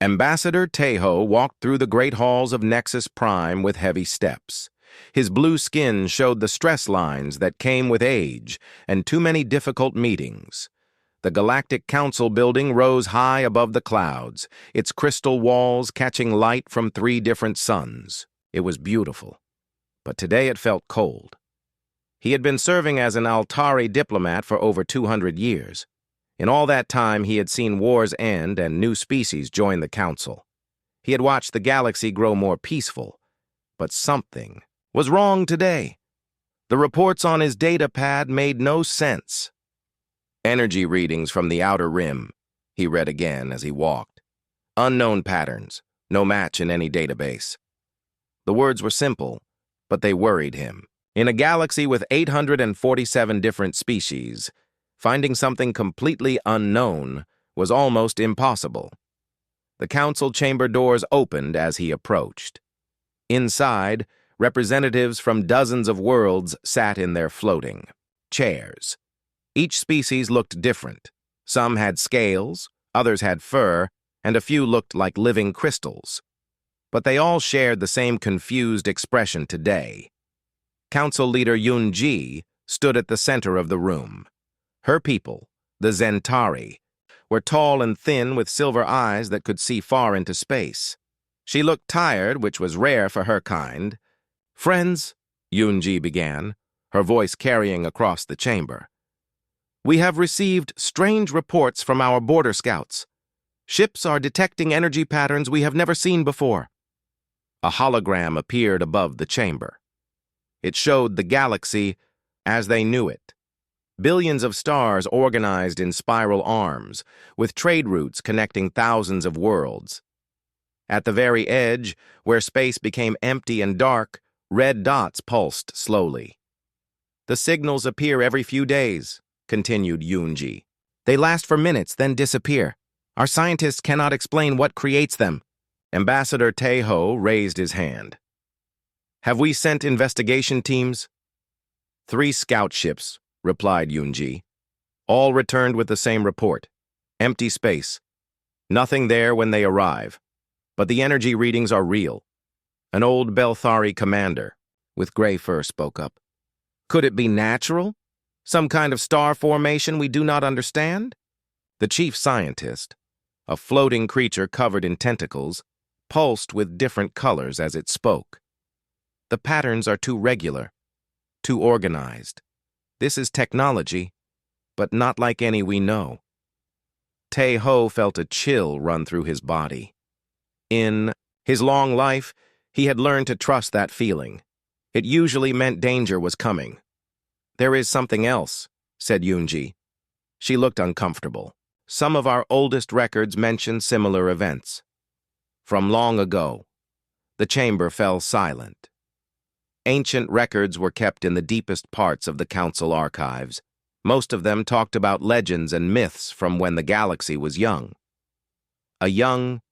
Ambassador Tejo walked through the great halls of Nexus Prime with heavy steps. His blue skin showed the stress lines that came with age and too many difficult meetings. The Galactic Council building rose high above the clouds, its crystal walls catching light from 3 different suns. It was beautiful, but today it felt cold. He had been serving as an Altari diplomat for over 200 years. In all that time, he had seen wars end and new species join the Council. He had watched the galaxy grow more peaceful, but something was wrong today. The reports on his data pad made no sense. Energy readings from the outer rim, he read again as he walked. Unknown patterns, no match in any database. The words were simple, but they worried him. In a galaxy with 847 different species, finding something completely unknown was almost impossible. The council chamber doors opened as he approached. Inside, representatives from dozens of worlds sat in their floating chairs. Each species looked different. Some had scales, others had fur, and a few looked like living crystals. But they all shared the same confused expression today. Council leader Yun-Ji stood at the center of the room. Her people, the Zentari, were tall and thin with silver eyes that could see far into space. She looked tired, which was rare for her kind. "Friends," Yun-Ji began, her voice carrying across the chamber. "We have received strange reports from our border scouts. Ships are detecting energy patterns we have never seen before." A hologram appeared above the chamber. It showed the galaxy as they knew it. Billions of stars organized in spiral arms, with trade routes connecting thousands of worlds. At the very edge, where space became empty and dark, red dots pulsed slowly. "The signals appear every few days," continued Yun-Ji. "They last for minutes, then disappear. Our scientists cannot explain what creates them." Ambassador Tejo raised his hand. "Have we sent investigation teams?" 3 scout ships, replied Yun-Ji. All returned with the same report. Empty space. Nothing there when they arrive. But the energy readings are real. An old Belthari commander, with gray fur, spoke up. "Could it be natural? Some kind of star formation we do not understand?" The chief scientist, a floating creature covered in tentacles, pulsed with different colors as it spoke. "The patterns are too regular, too organized. This is technology, but not like any we know." Tejo felt a chill run through his body. In his long life, he had learned to trust that feeling. It usually meant danger was coming. "There is something else," said Yun-Ji. She looked uncomfortable. "Some of our oldest records mention similar events. From long ago." The chamber fell silent. Ancient records were kept in the deepest parts of the council archives. Most of them talked about legends and myths from when the galaxy was young. A young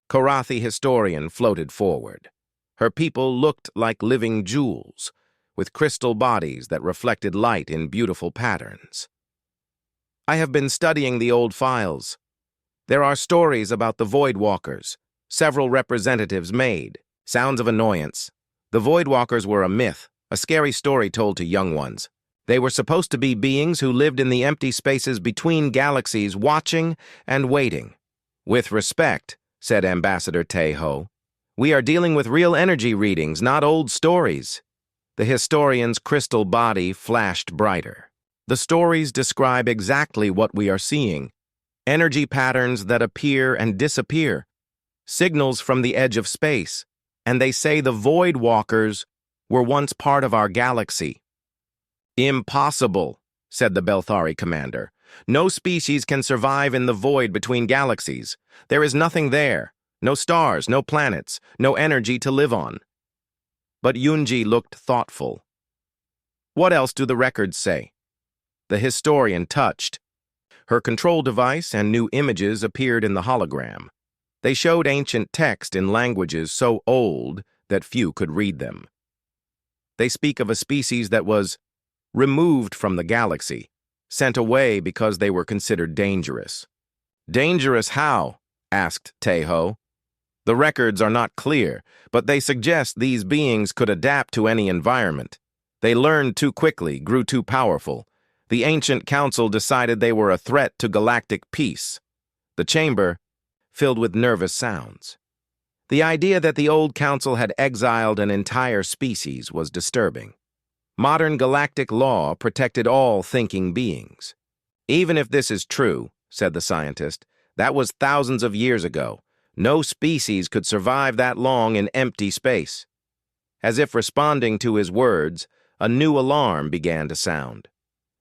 Korathi historian floated forward. Her people looked like living jewels, with crystal bodies that reflected light in beautiful patterns. "I have been studying the old files. There are stories about the Void Walkers, several representatives made. Sounds of annoyance. The Void Walkers were a myth, a scary story told to young ones. They were supposed to be beings who lived in the empty spaces between galaxies, watching and waiting." "With respect," said Ambassador Tejo, "we are dealing with real energy readings, not old stories." The historian's crystal body flashed brighter. "The stories describe exactly what we are seeing. Energy patterns that appear and disappear. Signals from the edge of space. And they say the Void Walkers were once part of our galaxy." "Impossible," said the Belthari commander. "No species can survive in the void between galaxies. There is nothing there. No stars, no planets, no energy to live on." But Yun-Ji looked thoughtful. "What else do the records say?" The historian touched. Her control device and new images appeared in the hologram. They showed ancient text in languages so old that few could read them. They speak of a species that was removed from the galaxy, sent away because they were considered dangerous. "Dangerous how?" asked Taeho. The records are not clear, but they suggest these beings could adapt to any environment. They learned too quickly, grew too powerful. The ancient council decided they were a threat to galactic peace. The chamber filled with nervous sounds. The idea that the old council had exiled an entire species was disturbing. Modern galactic law protected all thinking beings. Even if this is true, said the scientist, that was thousands of years ago. No species could survive that long in empty space. As if responding to his words, a new alarm began to sound.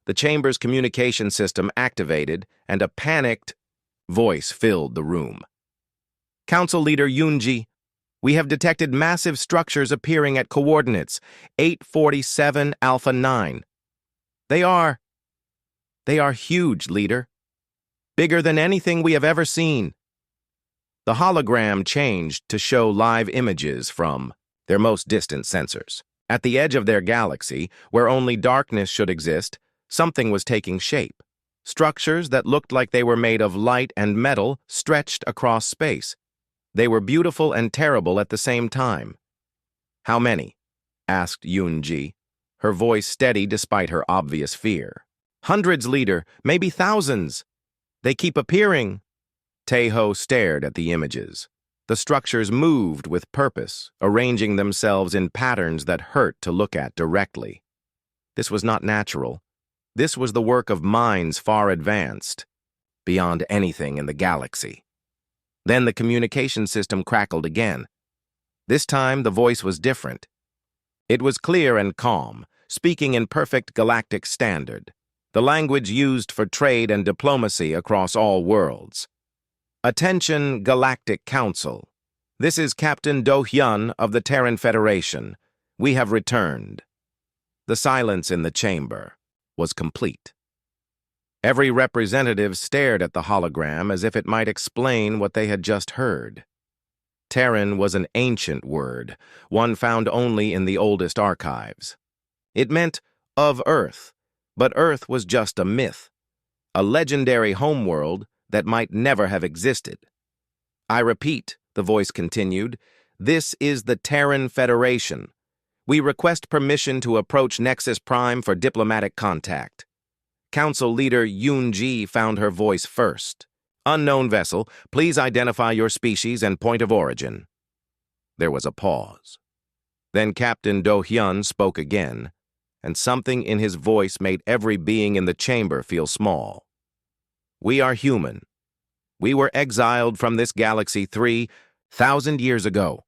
The chamber's communication system activated, and a panicked voice filled the room. Council Leader Yoonji, we have detected massive structures appearing at coordinates 847 Alpha 9. They are huge, Leader. Bigger than anything we have ever seen. The hologram changed to show live images from their most distant sensors. At the edge of their galaxy, where only darkness should exist, something was taking shape. Structures that looked like they were made of light and metal stretched across space. They were beautiful and terrible at the same time. How many? Asked Yoonji, her voice steady despite her obvious fear. Hundreds, Leader, maybe thousands. They keep appearing. Taeho stared at the images. The structures moved with purpose, arranging themselves in patterns that hurt to look at directly. This was not natural. This was the work of minds far advanced, beyond anything in the galaxy. Then the communication system crackled again. This time, the voice was different. It was clear and calm, speaking in perfect galactic standard, the language used for trade and diplomacy across all worlds. Attention, Galactic Council. This is Captain Do-hyun of the Terran Federation. We have returned. The silence in the chamber was complete. Every representative stared at the hologram as if it might explain what they had just heard. Terran was an ancient word, one found only in the oldest archives. It meant of Earth, but Earth was just a myth, a legendary homeworld that might never have existed. I repeat, the voice continued, this is the Terran Federation. We request permission to approach Nexus Prime for diplomatic contact. Council Leader Yoonji found her voice first. Unknown vessel, please identify your species and point of origin. There was a pause. Then Captain Do-hyun spoke again, and something in his voice made every being in the chamber feel small. We are human. We were exiled from this galaxy 3,000 years ago.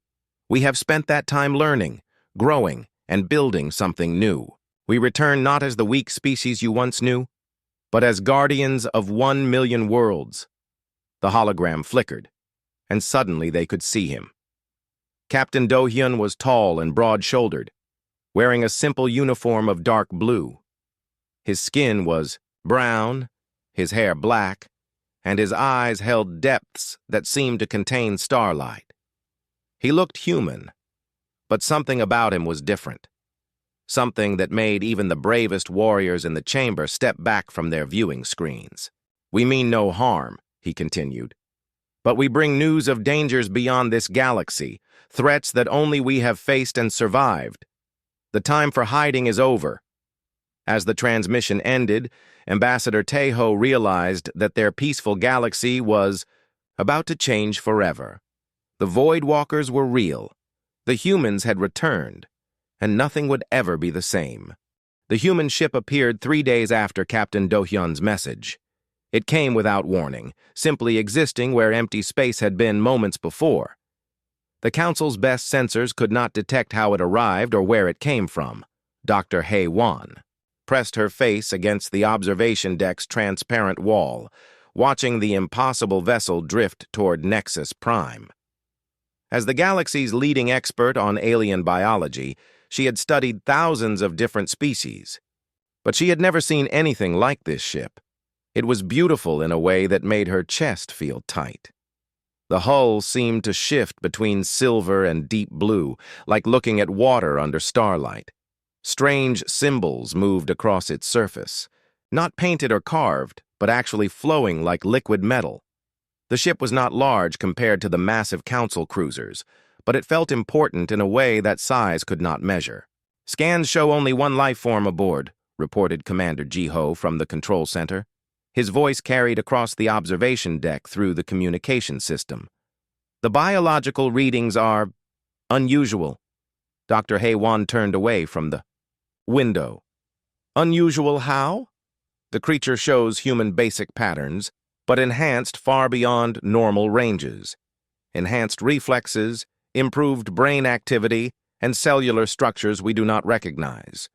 We have spent that time learning, growing, and building something new. We return not as the weak species you once knew, but as guardians of 1 million worlds. The hologram flickered, and suddenly they could see him. Captain Do-hyun was tall and broad-shouldered, wearing a simple uniform of dark blue. His skin was brown, his hair black, and his eyes held depths that seemed to contain starlight. He looked human, but something about him was different. Something that made even the bravest warriors in the chamber step back from their viewing screens. We mean no harm, he continued, but we bring news of dangers beyond this galaxy, threats that only we have faced and survived. The time for hiding is over. As the transmission ended, Ambassador Taeho realized that their peaceful galaxy was about to change forever. The Void Walkers were real. The humans had returned, and nothing would ever be the same. The human ship appeared 3 days after Captain Do-hyun's message. It came without warning, simply existing where empty space had been moments before. The Council's best sensors could not detect how it arrived or where it came from. Dr. Hae-won pressed her face against the observation deck's transparent wall, watching the impossible vessel drift toward Nexus Prime. As the galaxy's leading expert on alien biology, she had studied thousands of different species. But she had never seen anything like this ship. It was beautiful in a way that made her chest feel tight. The hull seemed to shift between silver and deep blue, like looking at water under starlight. Strange symbols moved across its surface, not painted or carved, but actually flowing like liquid metal. The ship was not large compared to the massive council cruisers, but it felt important in a way that size could not measure. "Scans show only one life form aboard," reported Commander Jiho from the control center. His voice carried across the observation deck through the communication system. "The biological readings are unusual." Dr. Haywon turned away from the window. "Unusual how?" "The creature shows human basic patterns, but enhanced far beyond normal ranges. Enhanced reflexes, improved brain activity, and cellular structures we do not recognize."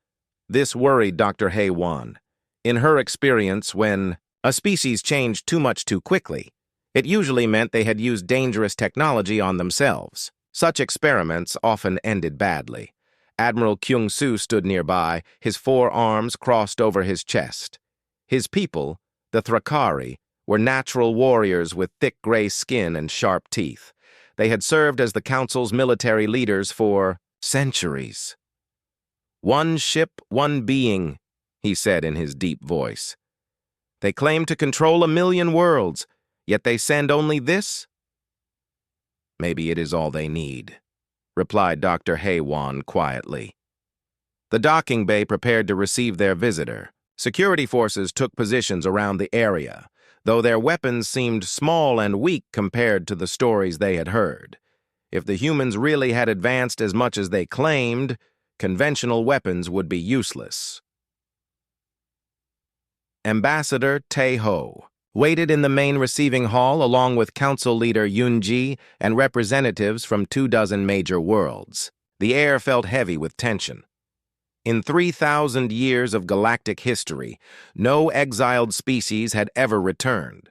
This worried Dr. Haywon. In her experience, when a species changed too much too quickly, it usually meant they had used dangerous technology on themselves. Such experiments often ended badly. Admiral Kyung-soo stood nearby, his forearms crossed over his chest. His people, the Thrakari, were natural warriors with thick gray skin and sharp teeth. They had served as the Council's military leaders for centuries. "One ship, one being," he said in his deep voice. "They claim to control 1,000,000 worlds, yet they send only this?" "Maybe it is all they need," replied Dr. Haywon quietly. The docking bay prepared to receive their visitor. Security forces took positions around the area, though their weapons seemed small and weak compared to the stories they had heard. If the humans really had advanced as much as they claimed, conventional weapons would be useless. Ambassador Tae-ho waited in the main receiving hall along with Council Leader Yoon-ji and representatives from 24 major worlds. The air felt heavy with tension. In 3,000 years of galactic history, no exiled species had ever returned.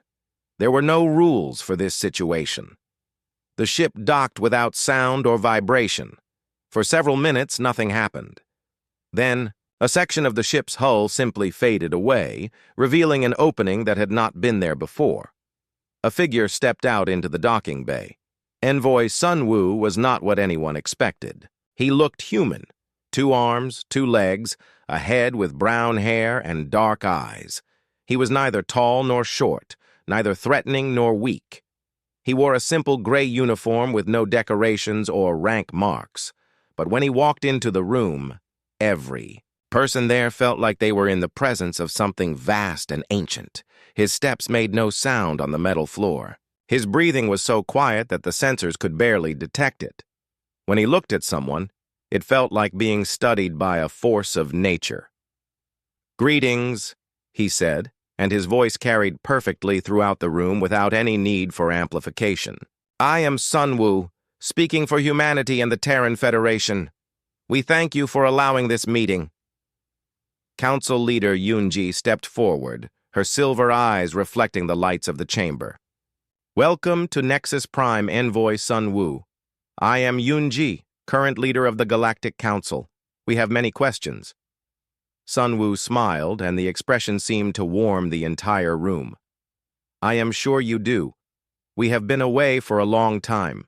There were no rules for this situation. The ship docked without sound or vibration. For several minutes, nothing happened. Then, a section of the ship's hull simply faded away, revealing an opening that had not been there before. A figure stepped out into the docking bay. Envoy Sun-woo was not what anyone expected. He looked human. 2 arms, 2 legs, a head with brown hair and dark eyes. He was neither tall nor short, neither threatening nor weak. He wore a simple gray uniform with no decorations or rank marks. But when he walked into the room, every person there felt like they were in the presence of something vast and ancient. His steps made no sound on the metal floor. His breathing was so quiet that the sensors could barely detect it. When he looked at someone, it felt like being studied by a force of nature. "Greetings," he said, and his voice carried perfectly throughout the room without any need for amplification. "I am Sun-woo, speaking for humanity and the Terran Federation. We thank you for allowing this meeting." Council Leader Yoon-ji stepped forward, her silver eyes reflecting the lights of the chamber. "Welcome to Nexus Prime, Envoy Sun-woo. I am Yoon-ji, current leader of the Galactic Council. We have many questions." Sun-woo smiled, and the expression seemed to warm the entire room. "I am sure you do. We have been away for a long time."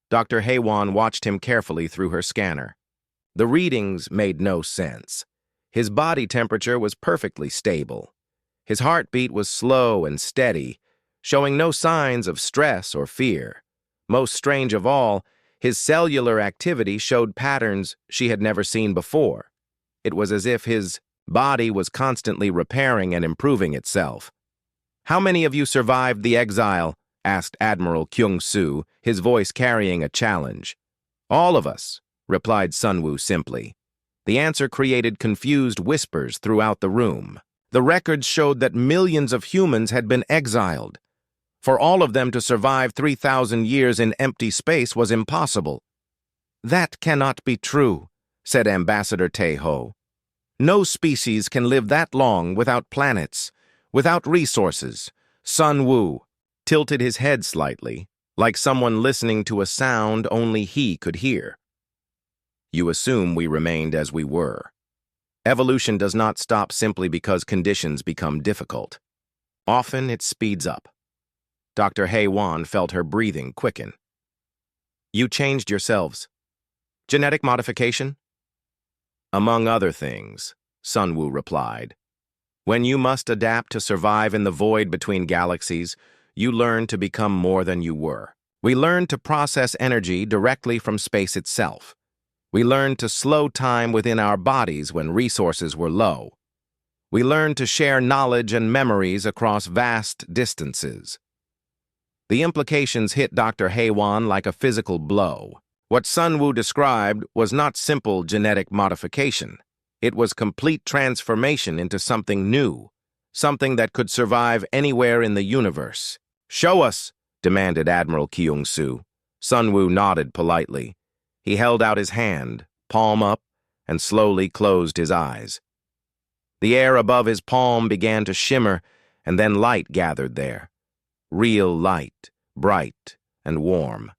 Dr. Haywon watched him carefully through her scanner. The readings made no sense. His body temperature was perfectly stable. His heartbeat was slow and steady, showing no signs of stress or fear. Most strange of all, his cellular activity showed patterns she had never seen before. It was as if his body was constantly repairing and improving itself. "How many of you survived the exile?" asked Admiral Kyung-soo, his voice carrying a challenge. "All of us," replied Sun-woo simply. The answer created confused whispers throughout the room. The records showed that millions of humans had been exiled. For all of them to survive 3,000 years in empty space was impossible. "That cannot be true," said Ambassador Tae-ho. "No species can live that long without planets, without resources." Sun-woo tilted his head slightly, like someone listening to a sound only he could hear. "You assume we remained as we were. Evolution does not stop simply because conditions become difficult. Often it speeds up." Dr. Haywon felt her breathing quicken. "You changed yourselves. Genetic modification?" "Among other things," Sun-woo replied. "When you must adapt to survive in the void between galaxies, you learn to become more than you were. We learned to process energy directly from space itself. We learned to slow time within our bodies when resources were low. We learned to share knowledge and memories across vast distances. The implications hit Dr. Haywan like a physical blow. What Sun Wu described was not simple genetic modification. It was complete transformation into something new, something that could survive anywhere in the universe. "Show us," demanded Admiral Kyung-soo. Sun Wu nodded politely. He held out his hand, palm up, and slowly closed his eyes. The air above his palm began to shimmer, and then light gathered there. Real light, bright and warm.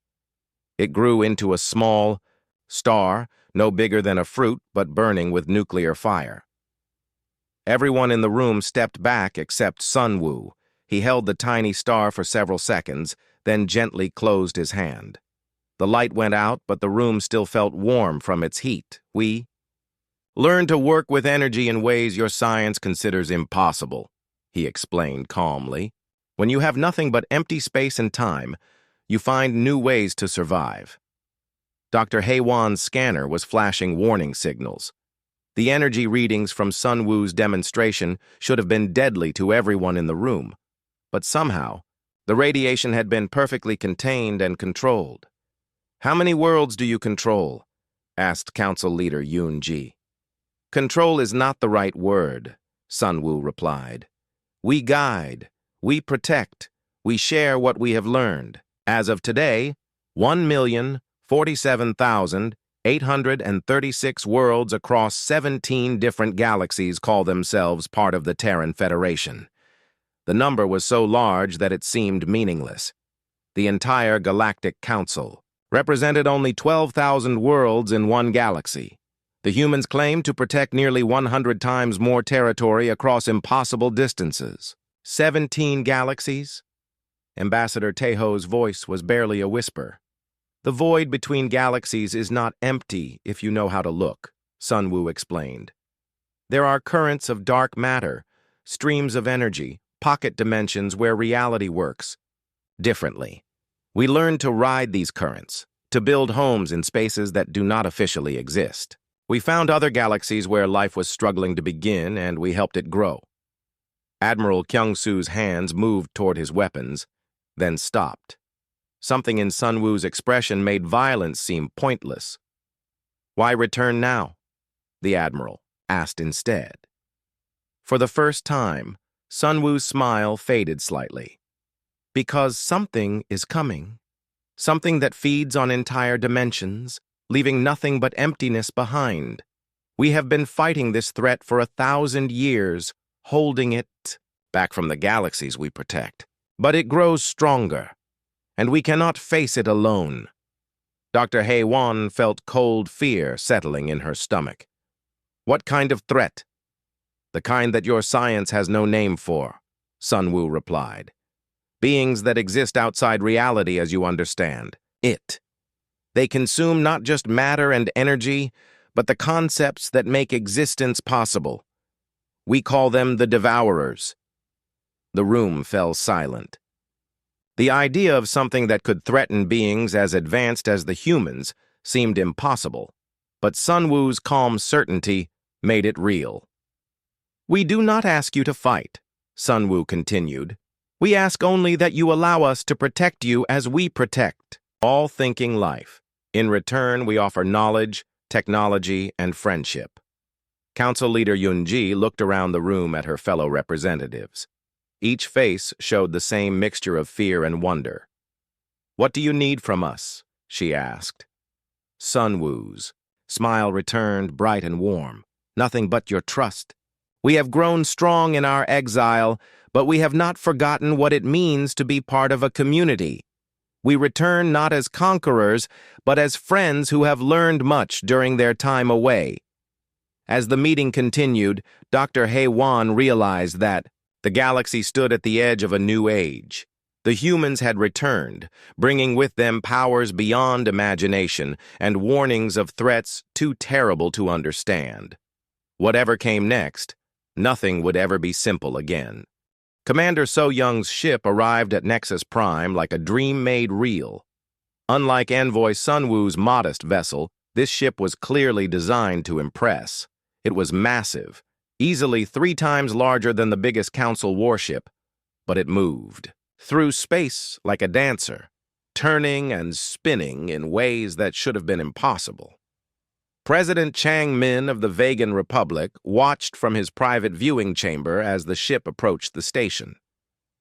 It grew into a small star, no bigger than a fruit, but burning with nuclear fire. Everyone in the room stepped back except Sun Wu. He held the tiny star for several seconds, then gently closed his hand. The light went out, but the room still felt warm from its heat. "We learn to work with energy in ways your science considers impossible," he explained calmly. "When you have nothing but empty space and time, you find new ways to survive." Dr. Haywan's scanner was flashing warning signals. The energy readings from Sun Wu's demonstration should have been deadly to everyone in the room, but somehow, the radiation had been perfectly contained and controlled. "How many worlds do you control?" asked Council Leader Yoon-ji. "Control is not the right word," Sun Wu replied. "We guide, we protect, we share what we have learned. As of today, 1,047,836 worlds across 17 different galaxies call themselves part of the Terran Federation. The number was so large that it seemed meaningless. The entire Galactic Council represented only 12,000 worlds in one galaxy. The humans claimed to protect nearly 100 times more territory across impossible distances. 17 galaxies? Ambassador Taeho's voice was barely a whisper. "The void between galaxies is not empty if you know how to look," Sun Wu explained. "There are currents of dark matter, streams of energy, pocket dimensions where reality works differently. We learn to ride these currents, to build homes in spaces that do not officially exist. We found other galaxies where life was struggling to begin, and we helped it grow." Admiral Kyung-soo's hands moved toward his weapons, then stopped. Something in Sun Wu's expression made violence seem pointless. "Why return now?" the Admiral asked instead. For the first time, Sun Wu's smile faded slightly. "Because something is coming. Something that feeds on entire dimensions, leaving nothing but emptiness behind. We have been fighting this threat for 1,000 years, holding it back from the galaxies we protect. But it grows stronger, and we cannot face it alone." Dr. Haywan felt cold fear settling in her stomach. "What kind of threat?" "The kind that your science has no name for," Sun Wu replied. "Beings that exist outside reality as you understand it. They consume not just matter and energy, but the concepts that make existence possible. We call them the Devourers." The room fell silent. The idea of something that could threaten beings as advanced as the humans seemed impossible, but Sun Wu's calm certainty made it real. "We do not ask you to fight," Sun Wu continued. "We ask only that you allow us to protect you as we protect all thinking life. In return, we offer knowledge, technology, and friendship." Council Leader Yoon-ji looked around the room at her fellow representatives. Each face showed the same mixture of fear and wonder. "What do you need from us?" she asked. Sun Wu's smile returned bright and warm. "Nothing but your trust. We have grown strong in our exile, but we have not forgotten what it means to be part of a community. We return not as conquerors, but as friends who have learned much during their time away." As the meeting continued, Dr. Haywan realized that the galaxy stood at the edge of a new age. The humans had returned, bringing with them powers beyond imagination and warnings of threats too terrible to understand. Whatever came next, nothing would ever be simple again. Commander So Young's ship arrived at Nexus Prime like a dream made real. Unlike Envoy Sun Wu's modest vessel, this ship was clearly designed to impress. It was massive, easily 3 times larger than the biggest Council warship, but it moved through space like a dancer, turning and spinning in ways that should have been impossible. President Chang Min of the Vegan Republic watched from his private viewing chamber as the ship approached the station.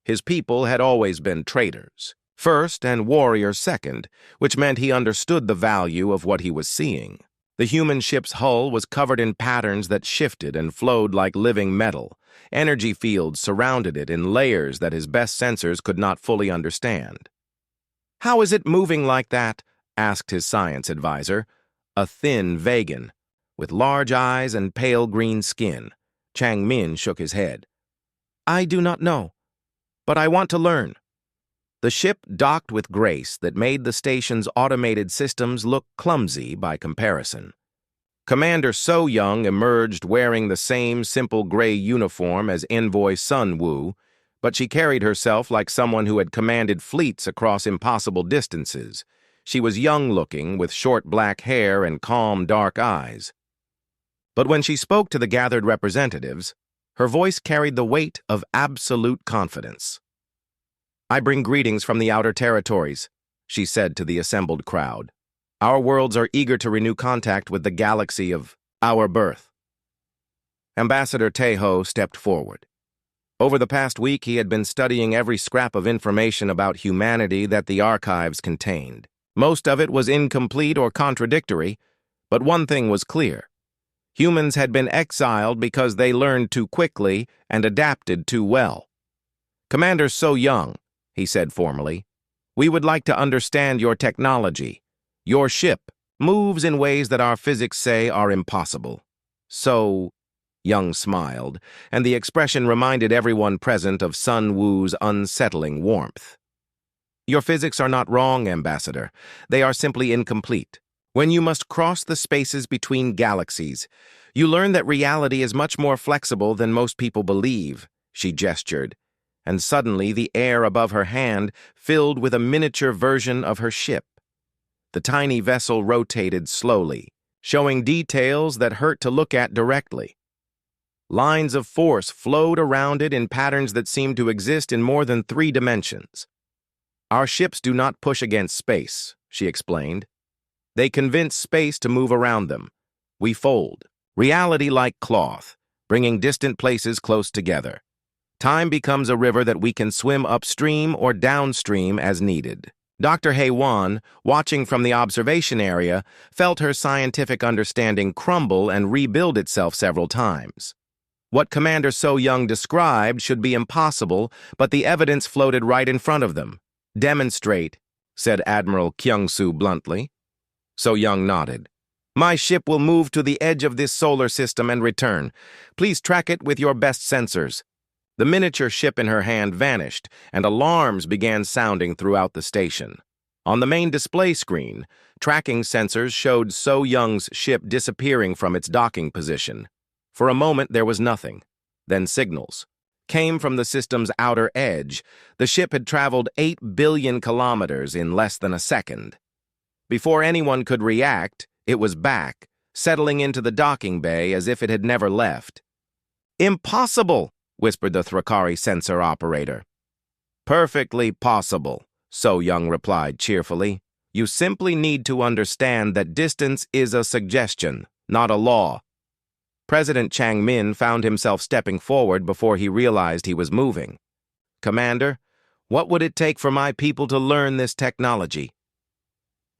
His people had always been traders first and warriors second, which meant he understood the value of what he was seeing. The human ship's hull was covered in patterns that shifted and flowed like living metal. Energy fields surrounded it in layers that his best sensors could not fully understand. "How is it moving like that?" asked his science advisor, a thin vegan, with large eyes and pale green skin. Chang Min shook his head. "I do not know, but I want to learn." The ship docked with grace that made the station's automated systems look clumsy by comparison. Commander So Young emerged wearing the same simple gray uniform as Envoy Sun Wu, but she carried herself like someone who had commanded fleets across impossible distances. She was young-looking, with short black hair and calm dark eyes. But when she spoke to the gathered representatives, her voice carried the weight of absolute confidence. "I bring greetings from the outer territories," she said to the assembled crowd. "Our worlds are eager to renew contact with the galaxy of our birth." Ambassador Taeho stepped forward. Over the past week, he had been studying every scrap of information about humanity that the archives contained. Most of it was incomplete or contradictory, but one thing was clear. Humans had been exiled because they learned too quickly and adapted too well. "Commander So Young," he said formally, "we would like to understand your technology. Your ship moves in ways that our physics say are impossible." "So," Young smiled, and the expression reminded everyone present of Sun Wu's unsettling warmth. "Your physics are not wrong, Ambassador. They are simply incomplete. When you must cross the spaces between galaxies, you learn that reality is much more flexible than most people believe," she gestured, and suddenly the air above her hand filled with a miniature version of her ship. The tiny vessel rotated slowly, showing details that hurt to look at directly. Lines of force flowed around it in patterns that seemed to exist in more than 3 dimensions. "Our ships do not push against space," she explained. "They convince space to move around them. We fold, reality like cloth, bringing distant places close together. Time becomes a river that we can swim upstream or downstream as needed." Dr. Hei-Wan, watching from the observation area, felt her scientific understanding crumble and rebuild itself several times. What Commander So Young described should be impossible, but the evidence floated right in front of them. "Demonstrate," said Admiral Kyung-soo bluntly. So Young nodded. "My ship will move to the edge of this solar system and return. Please track it with your best sensors." The miniature ship in her hand vanished, and alarms began sounding throughout the station. On the main display screen, tracking sensors showed So Young's ship disappearing from its docking position. For a moment, there was nothing. Then signals came from the system's outer edge. The ship had traveled 8 billion kilometers in less than a second. Before anyone could react, it was back, settling into the docking bay as if it had never left. "Impossible!" whispered the Thrakari sensor operator. "Perfectly possible," So Young replied cheerfully. "You simply need to understand that distance is a suggestion, not a law." President Chang Min found himself stepping forward before he realized he was moving. "Commander, what would it take for my people to learn this technology?"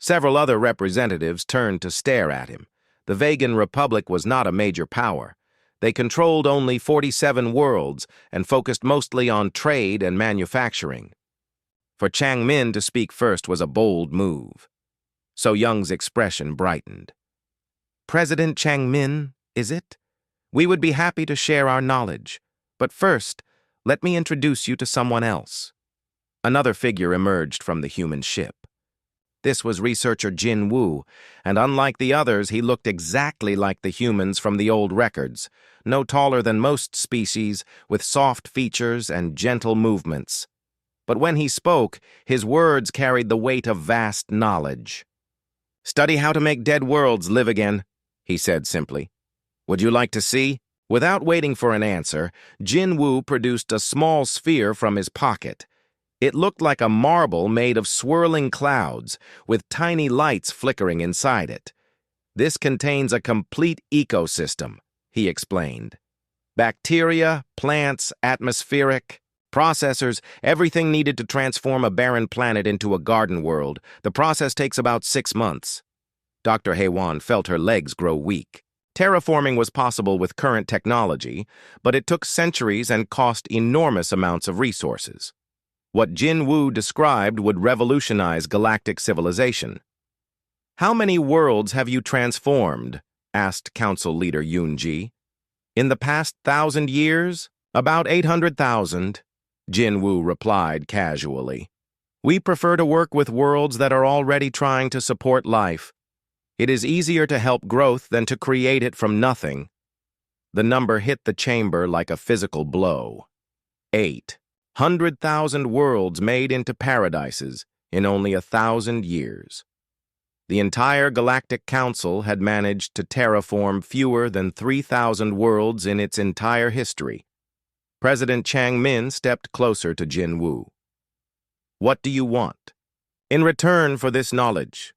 Several other representatives turned to stare at him. The Vegan Republic was not a major power. They controlled only 47 worlds and focused mostly on trade and manufacturing. For Chang Min to speak first was a bold move. So Young's expression brightened. "President Chang Min, is it? We would be happy to share our knowledge. But first, let me introduce you to someone else." Another figure emerged from the human ship. This was researcher Jin Woo, and unlike the others, he looked exactly like the humans from the old records, no taller than most species, with soft features and gentle movements. But when he spoke, his words carried the weight of vast knowledge. "Study how to make dead worlds live again," he said simply. "Would you like to see?" Without waiting for an answer, Jin Woo produced a small sphere from his pocket. It looked like a marble made of swirling clouds, with tiny lights flickering inside it. "This contains a complete ecosystem," he explained. "Bacteria, plants, atmospheric, processors, everything needed to transform a barren planet into a garden world. The process takes about 6 months. Dr. Haewon felt her legs grow weak. Terraforming was possible with current technology, but it took centuries and cost enormous amounts of resources. What Jin Woo described would revolutionize galactic civilization. "How many worlds have you transformed?" asked Council Leader Yoon-ji. "In the past 1,000 years? About 800,000, Jin Woo replied casually. "We prefer to work with worlds that are already trying to support life. It is easier to help growth than to create it from nothing." The number hit the chamber like a physical blow. 800,000 worlds made into paradises in only 1,000 years. The entire Galactic Council had managed to terraform fewer than 3,000 worlds in its entire history. President Chang Min stepped closer to Jin Woo. "What do you want in return for this knowledge?"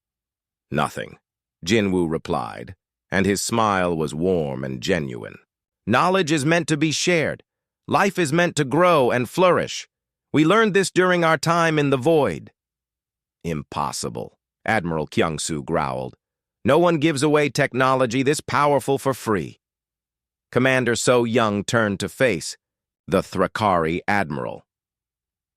"Nothing," Jin Woo replied, and his smile was warm and genuine. "Knowledge is meant to be shared. Life is meant to grow and flourish. We learned this during our time in the void." "Impossible," Admiral Kyung-soo growled. "No one gives away technology this powerful for free." Commander So Young turned to face the Thrakari Admiral.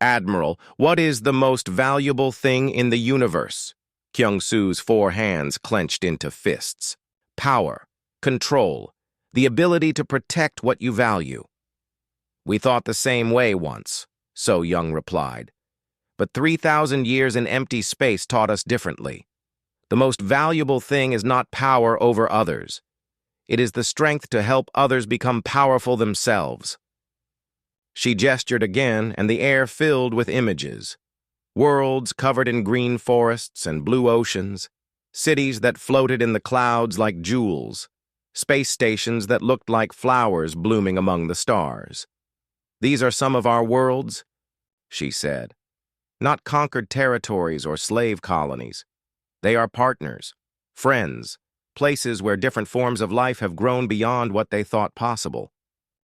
"Admiral, what is the most valuable thing in the universe?" Kyung-soo's 4 hands clenched into fists. "Power, control, the ability to protect what you value." "We thought the same way once," So Young replied. "But 3,000 years in empty space taught us differently. The most valuable thing is not power over others. It is the strength to help others become powerful themselves." She gestured again, and the air filled with images. Worlds covered in green forests and blue oceans, cities that floated in the clouds like jewels, space stations that looked like flowers blooming among the stars. "These are some of our worlds," she said. "Not conquered territories or slave colonies. They are partners, friends, places where different forms of life have grown beyond what they thought possible."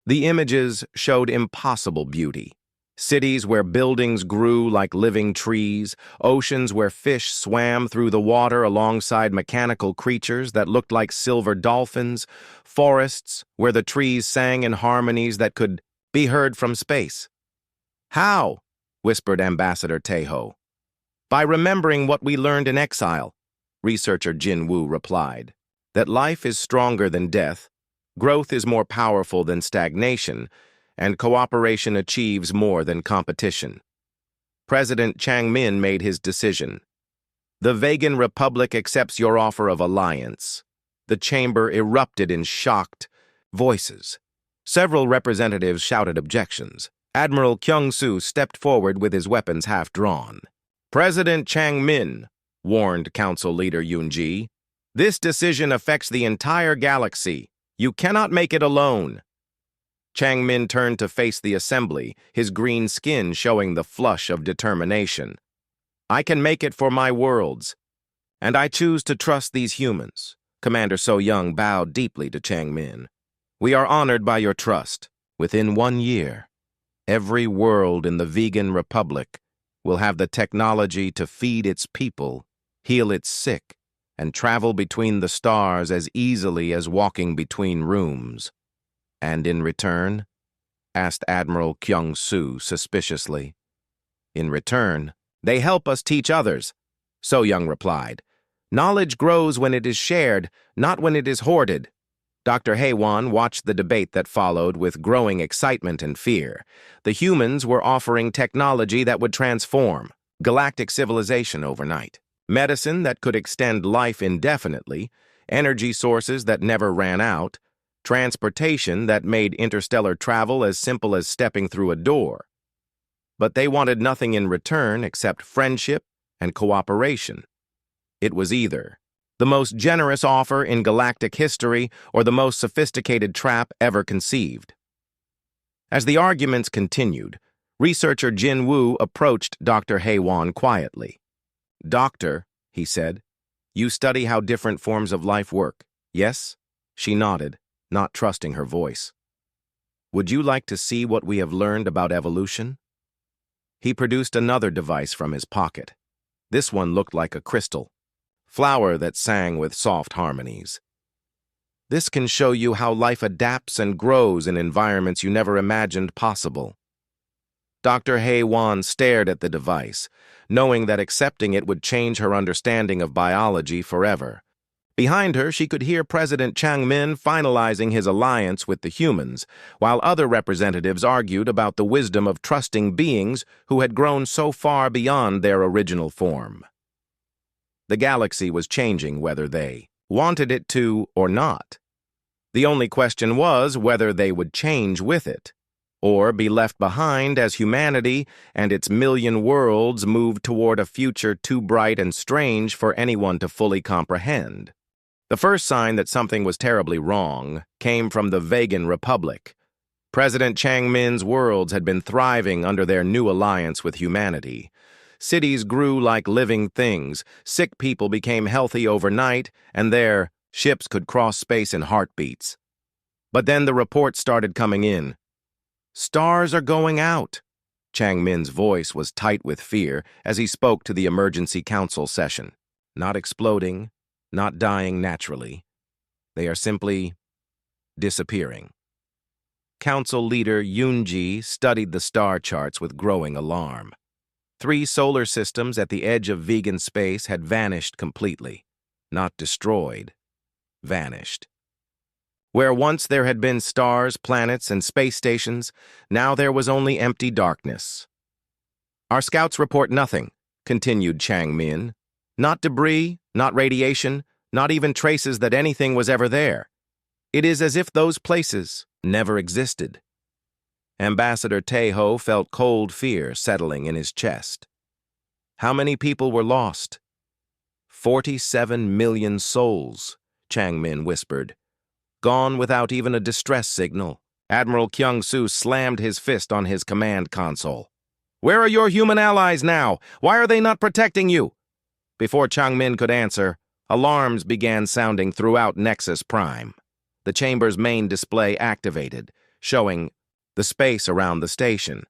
The images showed impossible beauty. Cities where buildings grew like living trees, oceans where fish swam through the water alongside mechanical creatures that looked like silver dolphins, forests where the trees sang in harmonies that could be heard from space. "How?" whispered Ambassador Taeho. "By remembering what we learned in exile," researcher Jin Woo replied. "That life is stronger than death, growth is more powerful than stagnation, and cooperation achieves more than competition." President Chang Min made his decision. "The Vegan Republic accepts your offer of alliance." The chamber erupted in shocked voices. Several representatives shouted objections. Admiral Kyung-soo stepped forward with his weapons half drawn. "President Chang Min," warned Council Leader Yoon-ji, "this decision affects the entire galaxy. You cannot make it alone." Chang Min turned to face the assembly, his green skin showing the flush of determination. "I can make it for my worlds, and I choose to trust these humans." Commander So Young bowed deeply to Chang Min. "We are honored by your trust. Within 1 year, every world in the Vegan Republic will have the technology to feed its people, heal its sick, and travel between the stars as easily as walking between rooms." "And in return?" asked Admiral Kyung-soo suspiciously. "In return, they help us teach others," So Young replied. "Knowledge grows when it is shared, not when it is hoarded." Dr. Haewon watched the debate that followed with growing excitement and fear. The humans were offering technology that would transform galactic civilization overnight. medicine that could extend life indefinitely, energy sources that never ran out, transportation that made interstellar travel as simple as stepping through a door. But they wanted nothing in return except friendship and cooperation. It was either the most generous offer in galactic history or the most sophisticated trap ever conceived. As the arguments continued, researcher Jin Wu approached Dr. Hei-Wan quietly. "Doctor," he said, "you study how different forms of life work, yes?" She nodded, not trusting her voice. "Would you like to see what we have learned about evolution?" He produced another device from his pocket. This one looked like a crystal, flower that sang with soft harmonies. "This can show you how life adapts and grows in environments you never imagined possible." Dr. Hei-Wan stared at the device, knowing that accepting it would change her understanding of biology forever. Behind her, she could hear President Changmin finalizing his alliance with the humans, while other representatives argued about the wisdom of trusting beings who had grown so far beyond their original form. The galaxy was changing whether they wanted it to or not. The only question was whether they would change with it, or be left behind as humanity and its million worlds moved toward a future too bright and strange for anyone to fully comprehend. The first sign that something was terribly wrong came from the Vegan Republic. President Changmin's worlds had been thriving under their new alliance with humanity. Cities grew like living things, sick people became healthy overnight, and their ships could cross space in heartbeats. But then the reports started coming in. "Stars are going out." Changmin's voice was tight with fear as he spoke to the emergency council session. "Not exploding, not dying naturally. They are simply disappearing." Council leader Yunji studied the star charts with growing alarm. 3 solar systems at the edge of vegan space had vanished completely. Not destroyed, vanished. Where once there had been stars, planets, and space stations, now there was only empty darkness. "Our scouts report nothing," continued Changmin. "Not debris, not radiation, not even traces that anything was ever there. It is as if those places never existed." Ambassador Taeho felt cold fear settling in his chest. How many people were lost? 47 million souls, Changmin whispered. Gone without even a distress signal. Admiral Kyung-Soo slammed his fist on his command console. "Where are your human allies now? Why are they not protecting you?" Before Changmin could answer, alarms began sounding throughout Nexus Prime. The chamber's main display activated, showing the space around the station.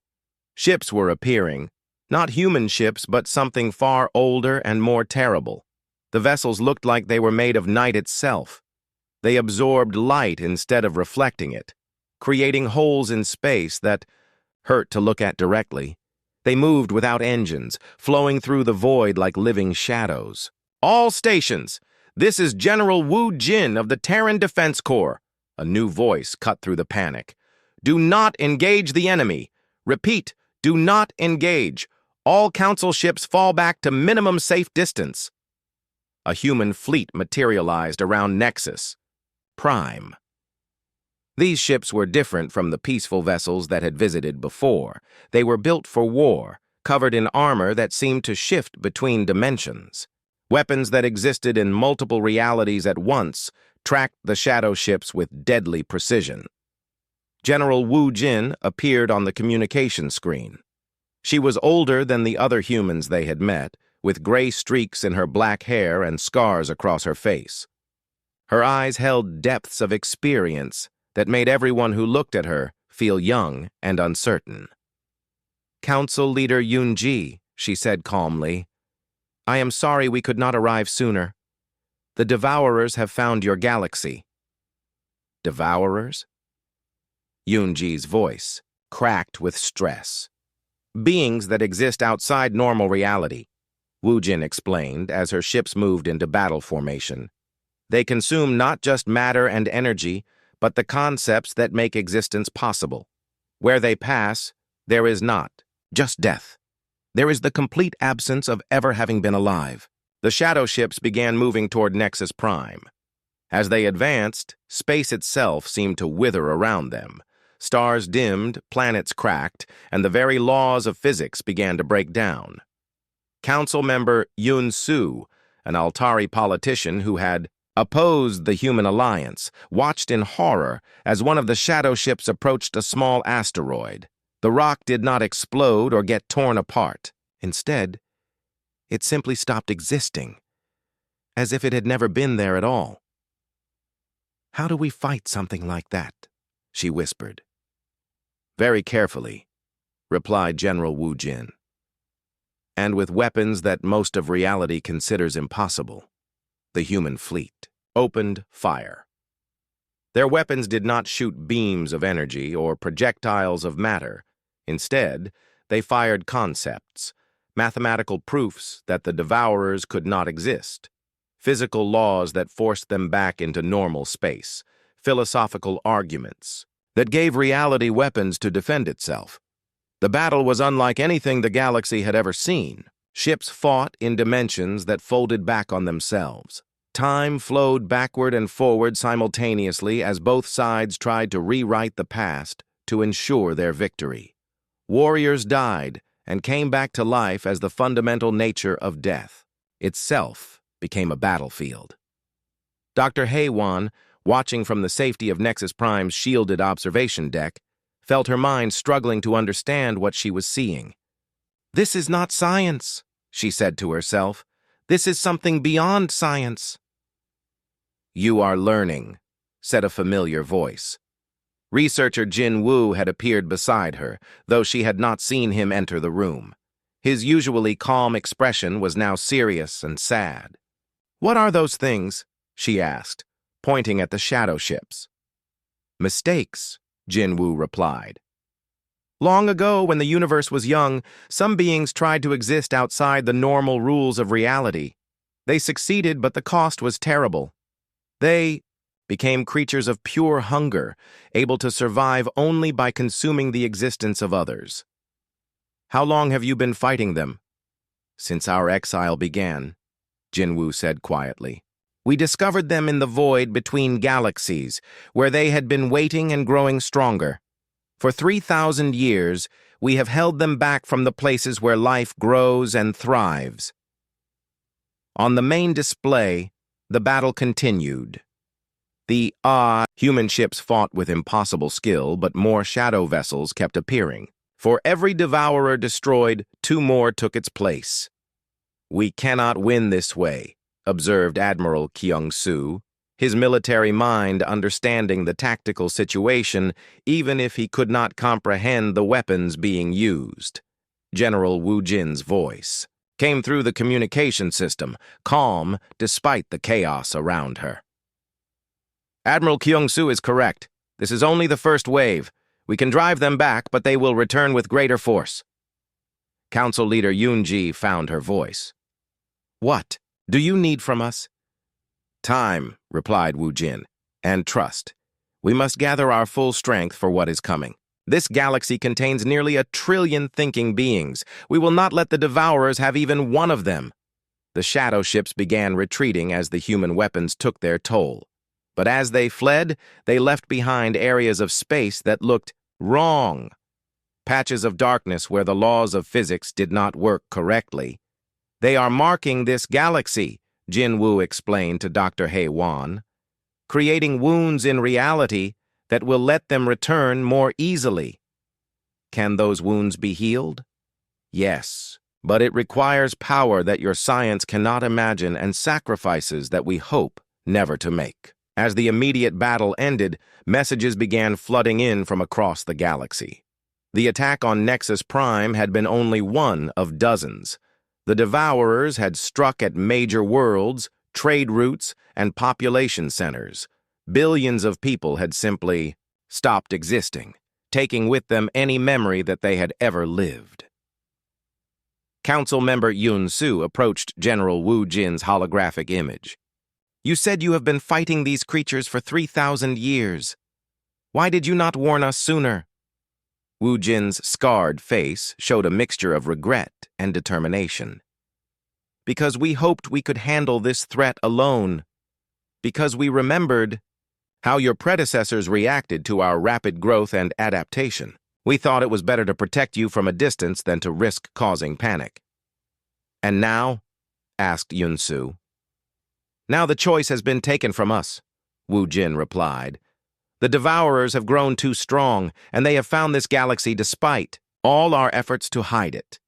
Ships were appearing, not human ships, but something far older and more terrible. The vessels looked like they were made of night itself. They absorbed light instead of reflecting it, creating holes in space that hurt to look at directly. They moved without engines, flowing through the void like living shadows. "All stations! This is General Wu Jin of the Terran Defense Corps." A new voice cut through the panic. "Do not engage the enemy. Repeat, do not engage. All Council ships fall back to minimum safe distance." A human fleet materialized around Nexus Prime. These ships were different from the peaceful vessels that had visited before. They were built for war, covered in armor that seemed to shift between dimensions. Weapons that existed in multiple realities at once tracked the shadow ships with deadly precision. General Wu Jin appeared on the communication screen. She was older than the other humans they had met, with gray streaks in her black hair and scars across her face. Her eyes held depths of experience that made everyone who looked at her feel young and uncertain. "Council Leader Yunji," she said calmly, "I am sorry we could not arrive sooner. The Devourers have found your galaxy." "Devourers?" Yunji's voice cracked with stress. "Beings that exist outside normal reality," Wu Jin explained as her ships moved into battle formation. "They consume not just matter and energy, but the concepts that make existence possible. Where they pass, there is not just death. There is the complete absence of ever having been alive." The shadow ships began moving toward Nexus Prime. As they advanced, space itself seemed to wither around them. Stars dimmed, planets cracked, and the very laws of physics began to break down. Council member Yun Su, an Altari politician who had opposed the human alliance, watched in horror as one of the shadow ships approached a small asteroid. The rock did not explode or get torn apart. Instead, it simply stopped existing, as if it had never been there at all. "How do we fight something like that?" she whispered. "Very carefully," replied General Wu Jin. "And with weapons that most of reality considers impossible." The human fleet opened fire. Their weapons did not shoot beams of energy or projectiles of matter. Instead, they fired concepts, mathematical proofs that the devourers could not exist, physical laws that forced them back into normal space, philosophical arguments that gave reality weapons to defend itself. The battle was unlike anything the galaxy had ever seen. Ships fought in dimensions that folded back on themselves. Time flowed backward and forward simultaneously as both sides tried to rewrite the past to ensure their victory. Warriors died and came back to life as the fundamental nature of death itself became a battlefield. Dr. Heywan, watching from the safety of Nexus Prime's shielded observation deck, felt her mind struggling to understand what she was seeing. "This is not science," she said to herself. "This is something beyond science." "You are learning," said a familiar voice. Researcher Jin Wu had appeared beside her, though she had not seen him enter the room. His usually calm expression was now serious and sad. "What are those things?" she asked, pointing at the shadow ships. "Mistakes," Jin Wu replied. "Long ago, when the universe was young, some beings tried to exist outside the normal rules of reality. They succeeded, but the cost was terrible. They became creatures of pure hunger, able to survive only by consuming the existence of others." "How long have you been fighting them?" "Since our exile began," Jin Wu said quietly. "We discovered them in the void between galaxies, where they had been waiting and growing stronger. For 3,000 years, we have held them back from the places where life grows and thrives." On the main display, the battle continued. The human ships fought with impossible skill, but more shadow vessels kept appearing. For every devourer destroyed, 2 more took its place. "We cannot win this way," observed Admiral Kyung-soo, his military mind understanding the tactical situation even if he could not comprehend the weapons being used. General Wu Jin's voice came through the communication system, calm despite the chaos around her. "Admiral Kyung-soo is correct. This is only the first wave. We can drive them back, but they will return with greater force." Council Leader Yoon-ji found her voice. "What do you need from us?" "Time," replied Wu Jin, "and trust. We must gather our full strength for what is coming. This galaxy contains nearly 1 trillion thinking beings. We will not let the devourers have even one of them." The shadow ships began retreating as the human weapons took their toll. But as they fled, they left behind areas of space that looked wrong. Patches of darkness where the laws of physics did not work correctly. "They are marking this galaxy," Jin Wu explained to Dr. Heywan, "creating wounds in reality that will let them return more easily." "Can those wounds be healed?" "Yes, but it requires power that your science cannot imagine and sacrifices that we hope never to make." As the immediate battle ended, messages began flooding in from across the galaxy. The attack on Nexus Prime had been only one of dozens. The devourers had struck at major worlds, trade routes, and population centers. Billions of people had simply stopped existing, taking with them any memory that they had ever lived. Council member Yun Su approached General Wu Jin's holographic image. "You said you have been fighting these creatures for 3,000 years. Why did you not warn us sooner?" Wu Jin's scarred face showed a mixture of regret and determination. because we hoped we could handle this threat alone, because we remembered how your predecessors reacted to our rapid growth and adaptation. We thought it was better to protect you from a distance than to risk causing panic." "And now?" asked Yunsu. "Now the choice has been taken from us," Wu Jin replied. "The Devourers have grown too strong, and they have found this galaxy despite all our efforts to hide it.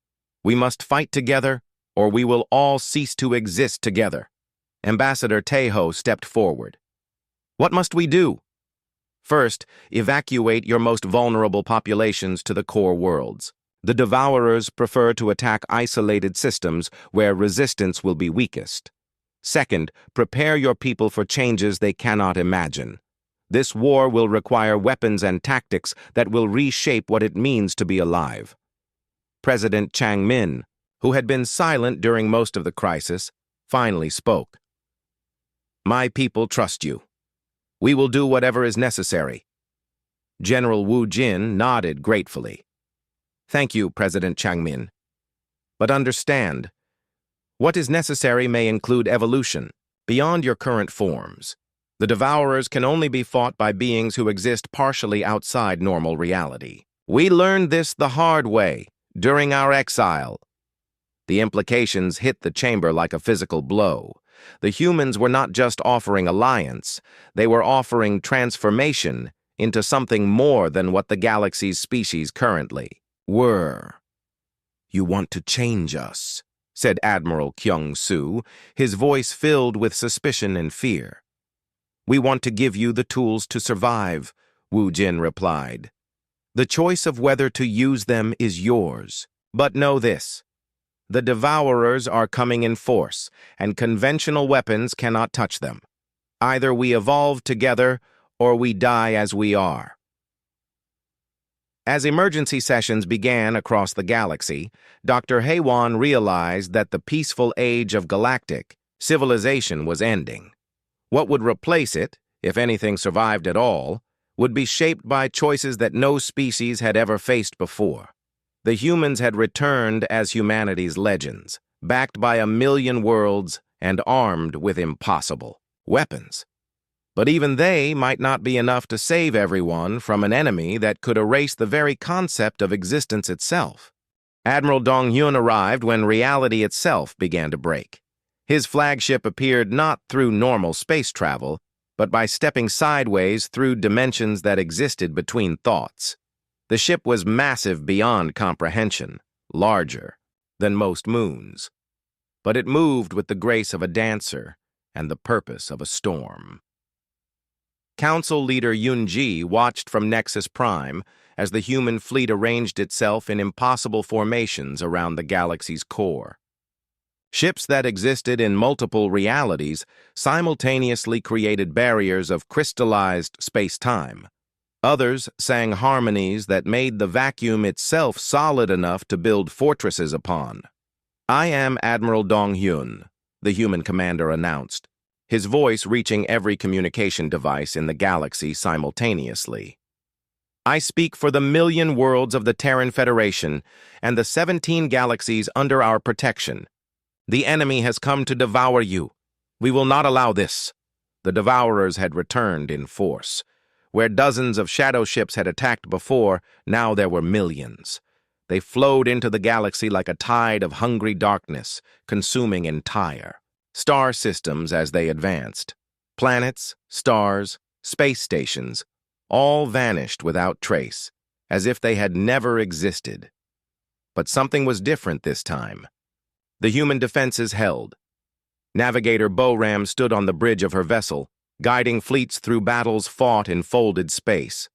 We must fight together, or we will all cease to exist together." Ambassador Taeho stepped forward. "What must we do?" "First, evacuate your most vulnerable populations to the core worlds. The Devourers prefer to attack isolated systems where resistance will be weakest. Second, prepare your people for changes they cannot imagine. This war will require weapons and tactics that will reshape what it means to be alive." President Chang Min, who had been silent during most of the crisis, finally spoke. "My people trust you. We will do whatever is necessary." General Wu Jin nodded gratefully. "Thank you, President Chang Min. But understand, what is necessary may include evolution beyond your current forms. The Devourers can only be fought by beings who exist partially outside normal reality. We learned this the hard way during our exile." The implications hit the chamber like a physical blow. The humans were not just offering alliance, they were offering transformation into something more than what the galaxy's species currently were. "You want to change us," said Admiral Kyung-soo, his voice filled with suspicion and fear. "We want to give you the tools to survive," Wu Jin replied. "The choice of whether to use them is yours. But know this. The Devourers are coming in force, and conventional weapons cannot touch them. Either we evolve together, or we die as we are." As emergency sessions began across the galaxy, Dr. Haewon realized that the peaceful age of galactic civilization was ending. What would replace it, if anything survived at all, would be shaped by choices that no species had ever faced before. The humans had returned as humanity's legends, backed by 1,000,000 worlds and armed with impossible weapons. But even they might not be enough to save everyone from an enemy that could erase the very concept of existence itself. Admiral Dong-hyun arrived when reality itself began to break. His flagship appeared not through normal space travel, but by stepping sideways through dimensions that existed between thoughts. The ship was massive beyond comprehension, larger than most moons. But it moved with the grace of a dancer and the purpose of a storm. Council leader Yun-ji watched from Nexus Prime as the human fleet arranged itself in impossible formations around the galaxy's core. Ships that existed in multiple realities simultaneously created barriers of crystallized space-time. Others sang harmonies that made the vacuum itself solid enough to build fortresses upon. "I am Admiral Dong-hyun," the human commander announced, his voice reaching every communication device in the galaxy simultaneously. "I speak for the 1,000,000 worlds of the Terran Federation and the 17 galaxies under our protection. The enemy has come to devour you. We will not allow this." The Devourers had returned in force. Where dozens of shadow ships had attacked before, now there were millions. They flowed into the galaxy like a tide of hungry darkness, consuming entire star systems as they advanced. Planets, stars, space stations, all vanished without trace, as if they had never existed. But something was different this time. The human defenses held. Navigator Boram stood on the bridge of her vessel, guiding fleets through battles fought in folded space.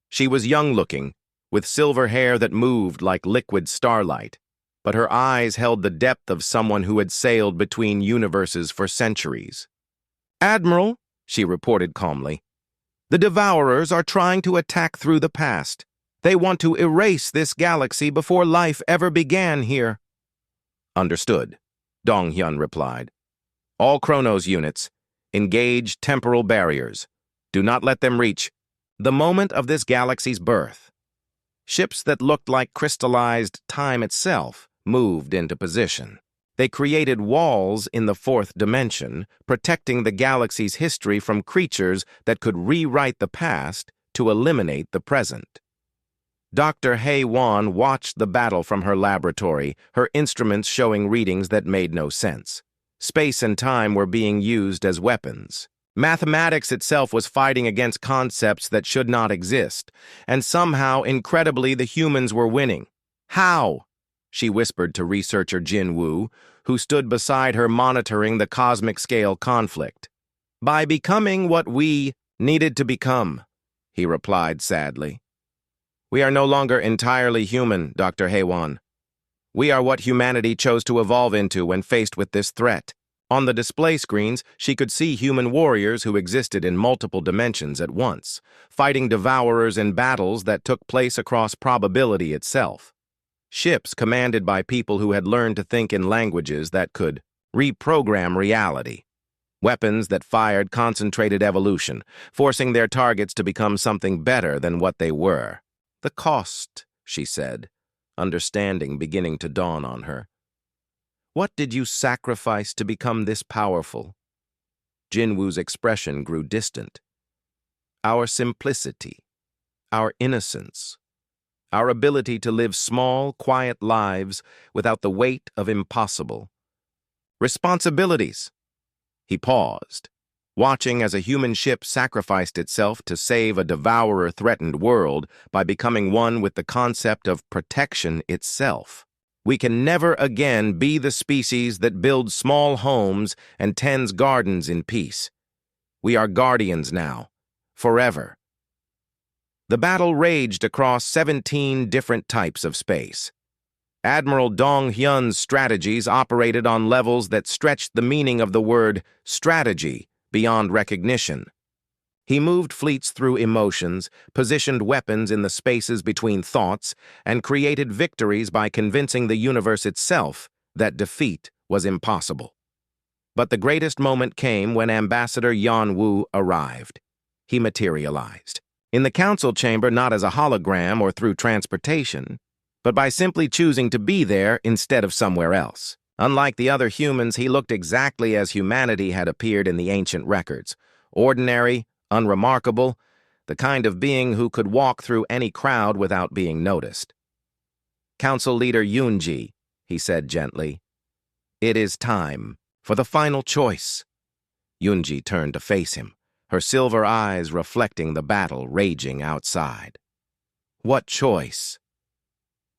She was young-looking, with silver hair that moved like liquid starlight, but her eyes held the depth of someone who had sailed between universes for centuries. "Admiral," she reported calmly, "the Devourers are trying to attack through the past. They want to erase this galaxy before life ever began here." "Understood," Dong-hyun replied. "All Chronos units, engage temporal barriers. Do not let them reach the moment of this galaxy's birth." Ships that looked like crystallized time itself moved into position. They created walls in the fourth dimension, protecting the galaxy's history from creatures that could rewrite the past to eliminate the present. Dr. Hei-Wan watched the battle from her laboratory, her instruments showing readings that made no sense. Space and time were being used as weapons. Mathematics itself was fighting against concepts that should not exist, and somehow, incredibly, the humans were winning. How? She whispered to researcher Jin Wu, who stood beside her monitoring the cosmic-scale conflict. By becoming what we needed to become, he replied sadly. We are no longer entirely human, Dr. Hei-Wan. We are what humanity chose to evolve into when faced with this threat. On the display screens, she could see human warriors who existed in multiple dimensions at once, fighting devourers in battles that took place across probability itself. Ships commanded by people who had learned to think in languages that could reprogram reality. Weapons that fired concentrated evolution, forcing their targets to become something better than what they were. The cost, she said, understanding beginning to dawn on her. What did you sacrifice to become this powerful? Jinwoo's expression grew distant. Our simplicity, our innocence, our ability to live small, quiet lives without the weight of impossible. Responsibilities. He paused, watching as a human ship sacrificed itself to save a devourer-threatened world by becoming one with the concept of protection itself. We can never again be the species that builds small homes and tends gardens in peace. We are guardians now, forever. The battle raged across 17 different types of space. Admiral Dong Hyun's strategies operated on levels that stretched the meaning of the word strategy beyond recognition. He moved fleets through emotions, positioned weapons in the spaces between thoughts, and created victories by convincing the universe itself that defeat was impossible. But the greatest moment came when Ambassador Yan Wu arrived. He materialized. In the council chamber, not as a hologram or through transportation, but by simply choosing to be there instead of somewhere else. Unlike the other humans, he looked exactly as humanity had appeared in the ancient records. Ordinary, unremarkable, the kind of being who could walk through any crowd without being noticed. Council Leader Yoonji, he said gently, it is time for the final choice. Yoonji turned to face him, her silver eyes reflecting the battle raging outside. What choice?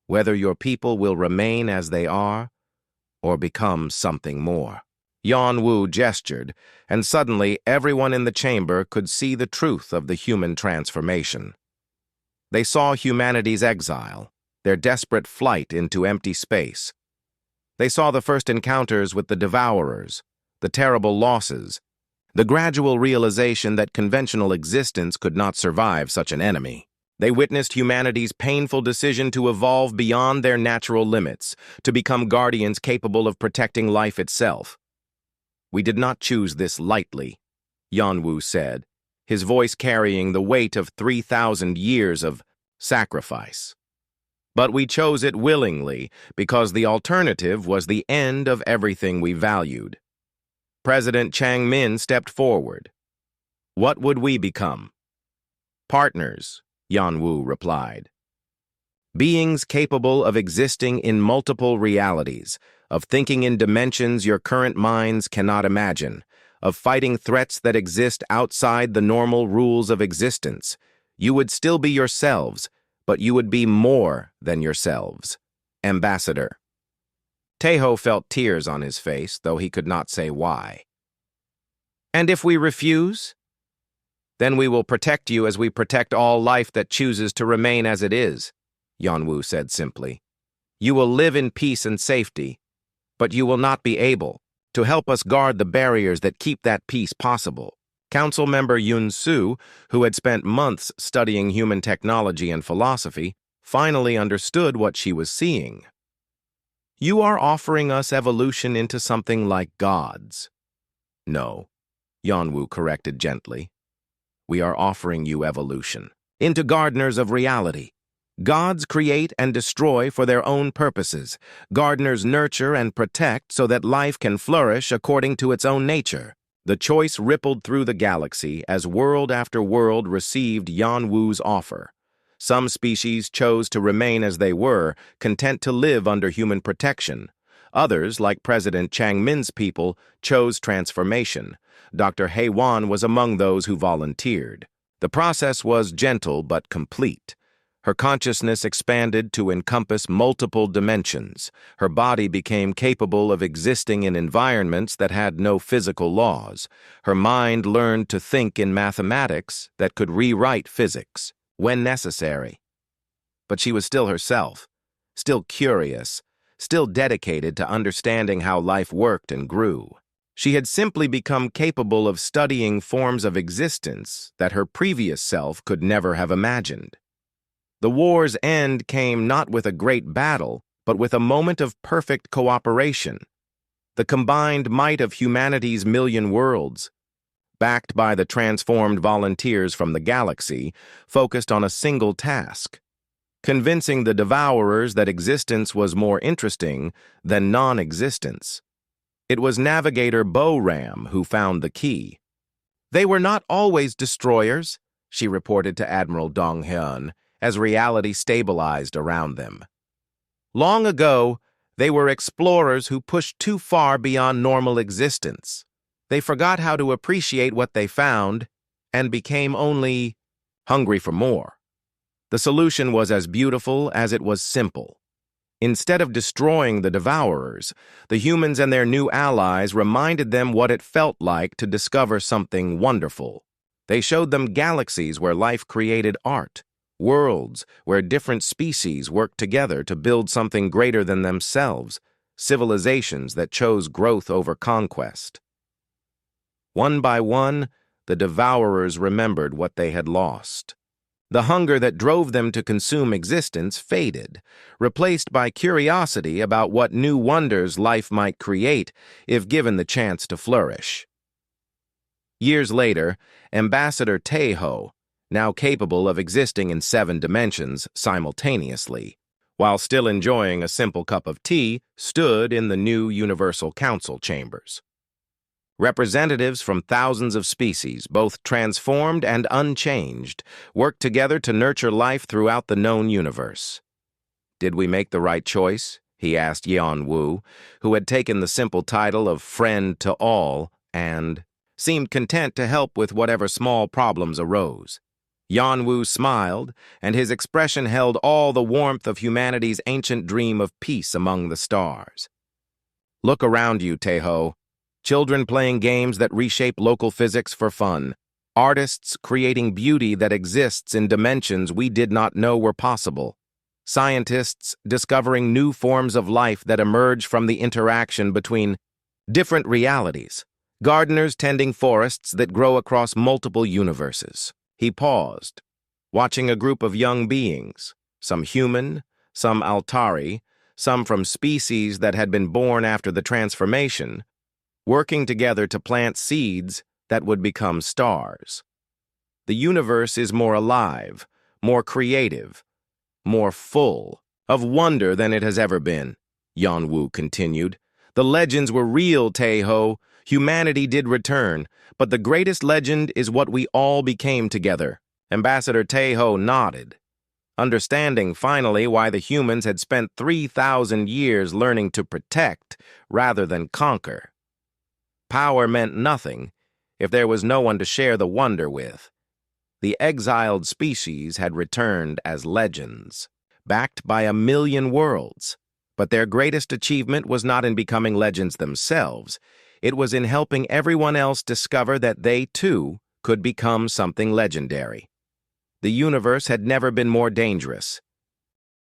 Whether your people will remain as they are, or become something more. Yan Wu gestured, and suddenly everyone in the chamber could see the truth of the human transformation. They saw humanity's exile, their desperate flight into empty space. They saw the first encounters with the devourers, the terrible losses, the gradual realization that conventional existence could not survive such an enemy. They witnessed humanity's painful decision to evolve beyond their natural limits, to become guardians capable of protecting life itself. We did not choose this lightly, Yan Wu said, his voice carrying the weight of 3,000 years of sacrifice. But we chose it willingly because the alternative was the end of everything we valued. President Chang Min stepped forward. What would we become? Partners, Yan Wu replied. Beings capable of existing in multiple realities, of thinking in dimensions your current minds cannot imagine, of fighting threats that exist outside the normal rules of existence. You would still be yourselves, but you would be more than yourselves. Ambassador. Taeho felt tears on his face, though he could not say why. And if we refuse? Then we will protect you as we protect all life that chooses to remain as it is, Yan Wu said simply. You will live in peace and safety, but you will not be able to help us guard the barriers that keep that peace possible. Council member Yun Su, who had spent months studying human technology and philosophy, finally understood what she was seeing. You are offering us evolution into something like gods. No, Yan Wu corrected gently. We are offering you evolution into gardeners of reality, Gods create and destroy for their own purposes. Gardeners nurture and protect so that life can flourish according to its own nature. The choice rippled through the galaxy as world after world received Yan Wu's offer. Some species chose to remain as they were, content to live under human protection. Others, like President Chang Min's people, chose transformation. Dr. He Wan was among those who volunteered. The process was gentle but complete. Her consciousness expanded to encompass multiple dimensions. Her body became capable of existing in environments that had no physical laws. Her mind learned to think in mathematics that could rewrite physics, when necessary. But she was still herself, still curious, still dedicated to understanding how life worked and grew. She had simply become capable of studying forms of existence that her previous self could never have imagined. The war's end came not with a great battle, but with a moment of perfect cooperation. The combined might of humanity's million worlds, backed by the transformed volunteers from the galaxy, focused on a single task: convincing the Devourers that existence was more interesting than non-existence. It was Navigator Bo-Ram who found the key. "They were not always destroyers," she reported to Admiral Dong-hyun, as reality stabilized around them. "Long ago, they were explorers who pushed too far beyond normal existence. They forgot how to appreciate what they found and became only hungry for more. The solution was as beautiful as it was simple. Instead of destroying the Devourers, the humans and their new allies reminded them what it felt like to discover something wonderful. They showed them galaxies where life created art, worlds where different species worked together to build something greater than themselves, civilizations that chose growth over conquest. One by one, the Devourers remembered what they had lost. The hunger that drove them to consume existence faded, replaced by curiosity about what new wonders life might create if given the chance to flourish. Years later, Ambassador Tae-ho, now capable of existing in 7 dimensions simultaneously, while still enjoying a simple cup of tea, stood in the new Universal Council chambers. Representatives from thousands of species, both transformed and unchanged, worked together to nurture life throughout the known universe. "Did we make the right choice?" he asked Yan Wu, who had taken the simple title of friend to all and seemed content to help with whatever small problems arose. Yan Wu smiled, and his expression held all the warmth of humanity's ancient dream of peace among the stars. "Look around you, Tae-ho. Children playing games that reshape local physics for fun. Artists creating beauty that exists in dimensions we did not know were possible. Scientists discovering new forms of life that emerge from the interaction between different realities. Gardeners tending forests that grow across multiple universes." He paused, watching a group of young beings, some human, some Altari, some from species that had been born after the transformation, working together to plant seeds that would become stars. "The universe is more alive, more creative, more full of wonder than it has ever been," Yan Wu continued. "The legends were real, Tae-ho. Humanity did return, but the greatest legend is what we all became together." Ambassador Tae-ho nodded, understanding finally why the humans had spent 3,000 years learning to protect rather than conquer. Power meant nothing if there was no one to share the wonder with. The exiled species had returned as legends, backed by 1,000,000 worlds. But their greatest achievement was not in becoming legends themselves. It was in helping everyone else discover that they, too, could become something legendary. The universe had never been more dangerous,